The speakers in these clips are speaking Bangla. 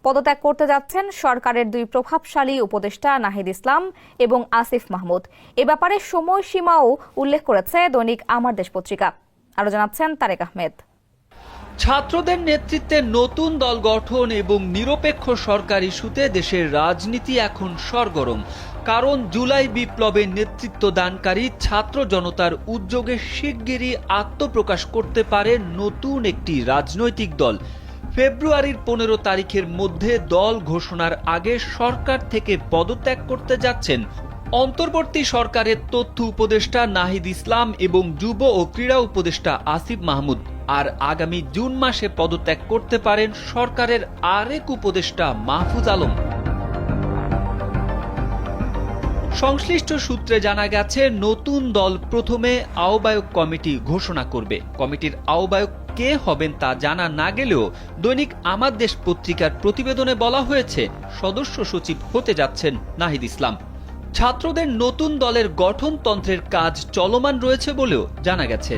পদত্যাগ করতে যাচ্ছেন সরকারের দুই প্রভাবশালী উপদেষ্টা নাহিদ ইসলাম এবং আসিফ মাহমুদ। এ ব্যাপারে সময়সীমাও উল্লেখ করেছে দৈনিক আমার দেশ পত্রিকা। আরো জানাচ্ছেন তারেক আহমেদ। ছাত্রদের নেতৃত্বে নতুন দল গঠন এবং নিরপেক্ষ সরকার ইস্যুতে দেশের রাজনীতি এখন সরগরম। কারণ জুলাই বিপ্লবে নেতৃত্ব দানকারী ছাত্র জনতার উদ্যোগে শিগগিরই আত্মপ্রকাশ করতে পারে নতুন একটি রাজনৈতিক দল। ফেব্রুয়ারির 15 তারিখের মধ্যে দল ঘোষণার আগে সরকার থেকে পদত্যাগ করতে যাচ্ছেন অন্তর্বর্তী সরকারের তথ্য উপদেষ্টা নাহিদ ইসলাম এবং যুব ও ক্রীড়া উপদেষ্টা আসিফ মাহমুদ। আর আগামী জুন মাসে পদত্যাগ করতে পারেন সরকারের আরেক উপদেষ্টা মাহফুজ আলম। সংশ্লিষ্ট সূত্রে জানা গেছে, নতুন দল প্রথমে আহ্বায়ক কমিটি ঘোষণা করবে। কমিটির আহ্বায়ক কে হবেন তা জানা না গেলেও দৈনিক আমার দেশ পত্রিকার প্রতিবেদনে বলা হয়েছে সদস্য সচিব হতে যাচ্ছেন নাহিদ ইসলাম। ছাত্রদের নতুন দলের গঠনতন্ত্রের কাজ চলমান রয়েছে বলেও জানা গেছে।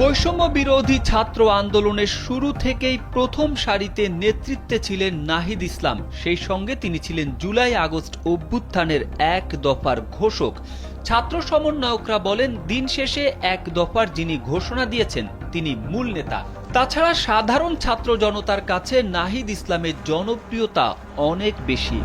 বৈষম্য বিরোধী ছাত্র আন্দোলনের শুরু থেকেই প্রথম সারিতে নেতৃত্বে ছিলেন নাহিদ ইসলাম। সেই সঙ্গে তিনি ছিলেন জুলাই আগস্ট অভ্যুত্থানের এক দফার ঘোষক। ছাত্র সমন্বয়করা বলেন, দিন শেষে এক দফার যিনি ঘোষণা দিয়েছেন তিনি মূল নেতা। তাছাড়া সাধারণ ছাত্র জনতার কাছে নাহিদ ইসলামের জনপ্রিয়তা অনেক বেশি।